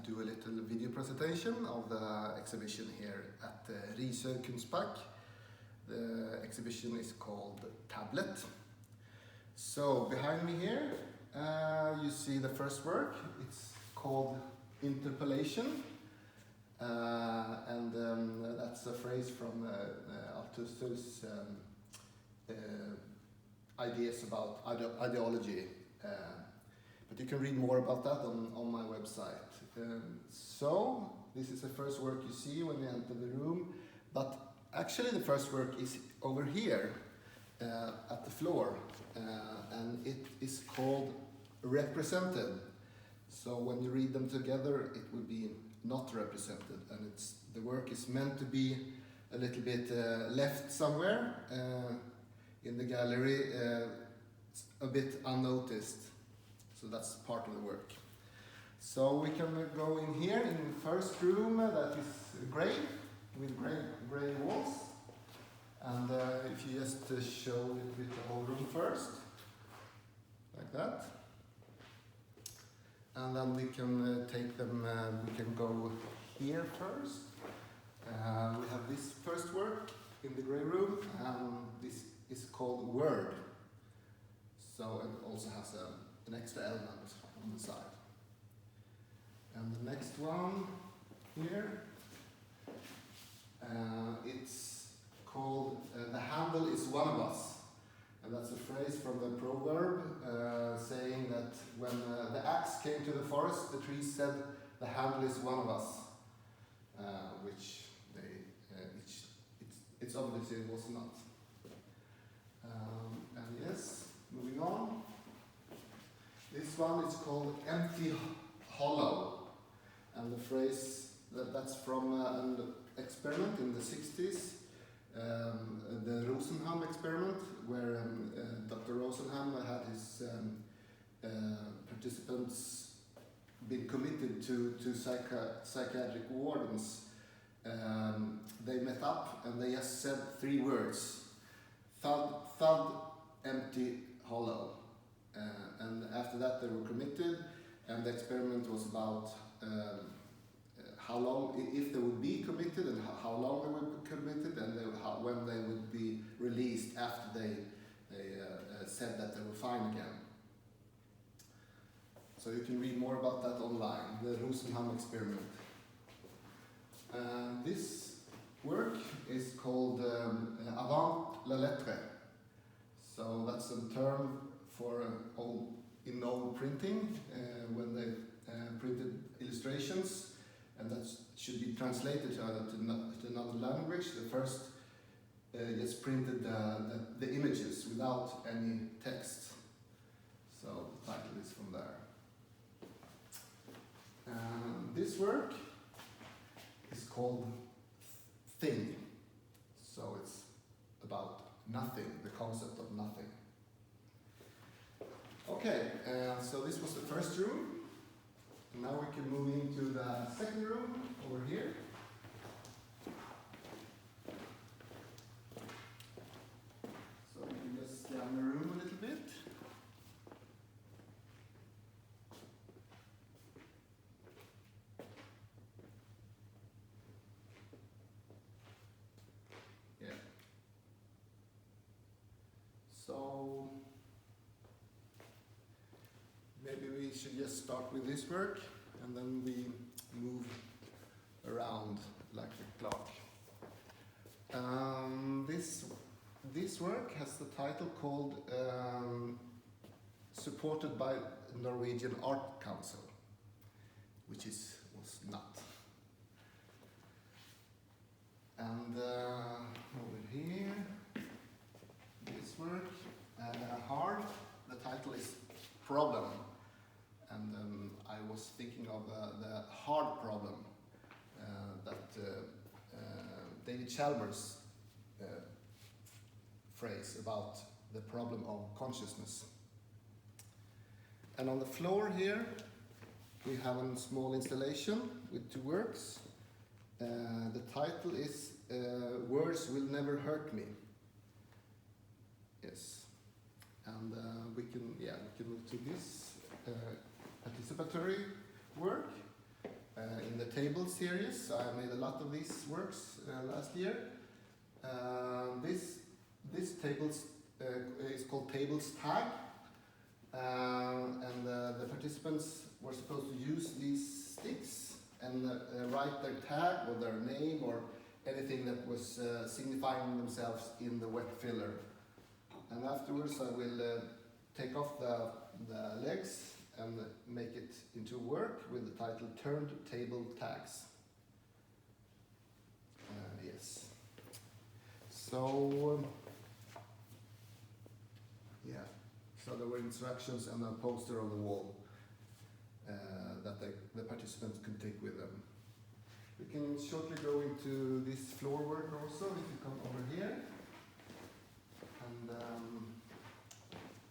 do a little video presentation of the exhibition here at Risør Kunstpark. The exhibition is called Tablet. So behind me here you see the first work. It's called Interpolation, and that's a phrase from Althusser's ideas about ideology. But you can read more about that on my website. So this is the first work you see when you enter the room, but actually the first work is over here at the floor, and it is called Represented. So when you read them together, it will be not represented, and the work is meant to be a little bit left somewhere in the gallery, a bit unnoticed. So that's part of the work. So we can go in here in the first room that is grey, with grey walls. And if you just show it with the whole room first, like that. And then we can take them, we can go here first. We have this first work in the grey room, and this is called Word. So it also has an extra element on the side. And the next one here, it's called The Handle is One of Us. And that's a phrase from the proverb saying that when the axe came to the forest, the tree said, "The handle is one of us," which it's obviously it was not. And yes, moving on. This one is called Empty Hollow, and the phrase that's from an experiment in the 60s, the Rosenham experiment, where Dr. Rosenham had his participants been committed to psychiatric wardens. They met up and they just said 3 words: thud, thud, empty, hollow. And after that they were committed, and the experiment was about how long, if they would be committed, and how long they would be committed, and when they would be released after they said that they were fine again. So you can read more about that online, the Rosenham experiment. This work is called Avant la lettre. So that's a term for in old printing, when they printed illustrations, and that should be translated to another language. The first just printed the images without any text. So the title is from there. This work is called Thing. So it's about nothing, the concept of nothing. Okay, so this was the first room. Now we can move into the second room over here. So we can just scan the room a little bit. Yeah. So maybe we should just start with this work, and then we move around like a clock. This work has the title called Supported by Norwegian Art Council, which was not. And over here, this work, hard. The title is Problem. And I was thinking of the hard problem that David Chalmers' phrase about the problem of consciousness. And on the floor here, we have a small installation with 2 works. The title is Words Will Never Hurt Me. Yes. And we can move to this participatory work. in the table series. I made a lot of these works last year. This tables is called tables tag, and the participants were supposed to use these sticks and write their tag or their name or anything that was signifying themselves in the wet filler. And afterwards I will take off the legs and make it into work with the title Turned Table Tags. Yes. So, yeah. So there were instructions and a poster on the wall that the participants could take with them. We can shortly go into this floor work also, if you come over here. And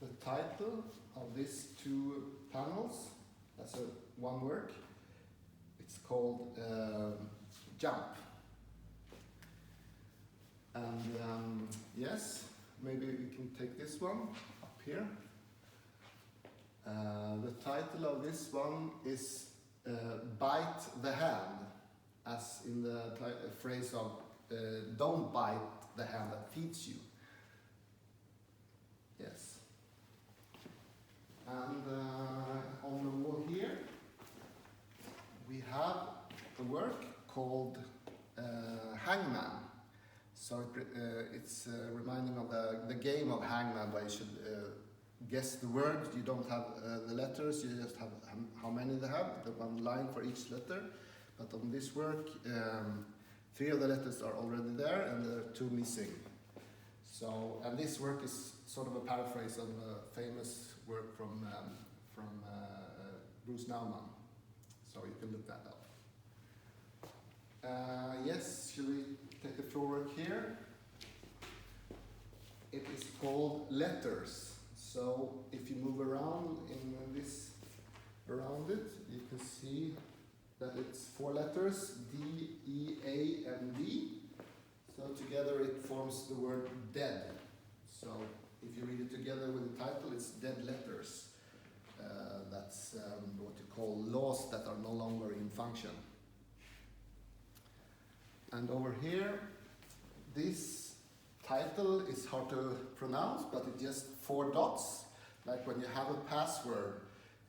the title of these two panels, that's one work. It's called Jump. And yes, maybe we can take this one up here. The title of this one is Bite the Hand, as in the phrase of don't bite the hand that feeds you. Yes. And on the wall here, we have a work called Hangman. So it's reminding of the game of Hangman, where you should guess the words. You don't have the letters, you just have how many they have, the one line for each letter. But on this work, 3 of the letters are already there and there are 2 missing. So, and this work is sort of a paraphrase of a famous work from Bruce Nauman. So you can look that up. Yes, should we take the floor work here? It is called Letters. So if you move around in this, around it, you can see that it's 4 letters, D, E, A, and D. So together it forms the word dead. So if you read it together with the title, it's Dead Letters. That's what you call laws that are no longer in function. And over here, this title is hard to pronounce, but it's just 4 dots. Like when you have a password,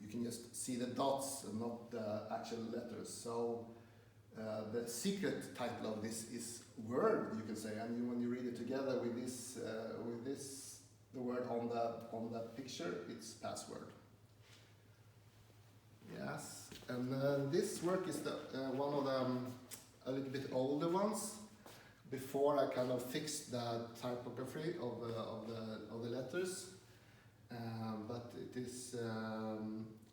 you can just see the dots and not the actual letters. So the secret title of this is Word, you can say, and when you read it together with this, the word on the picture, it's password. Yes, and this work is the one of the a little bit older ones. Before I kind of fixed the typography of the letters, but it is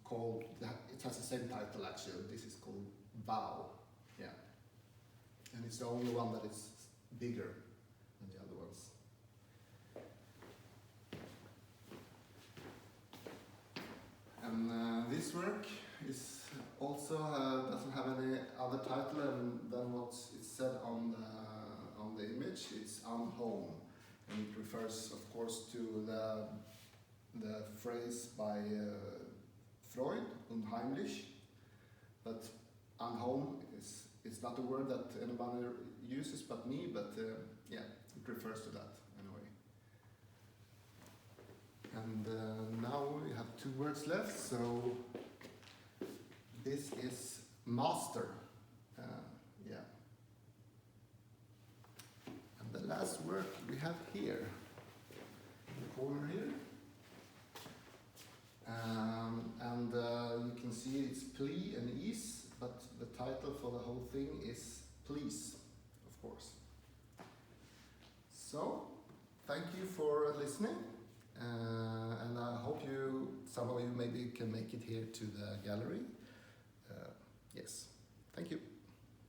called. It has the same title actually. This is called Vow. Yeah, and it's the only one that is bigger than the other ones. And this work is also doesn't have any other title than what is said on the image. It's unhome, and it refers, of course, to the phrase by Freud, unheimlich. But unhome is not a word that anybody uses but me. But yeah, it refers to that anyway. And now we have 2 words left. So this is master. Yeah. And the last work we have here, in the corner here. And you can see it's plea and ease, but the title for the whole thing is Please, of course. So, thank you for listening. And I hope some of you maybe can make it here to the gallery. Yes, thank you.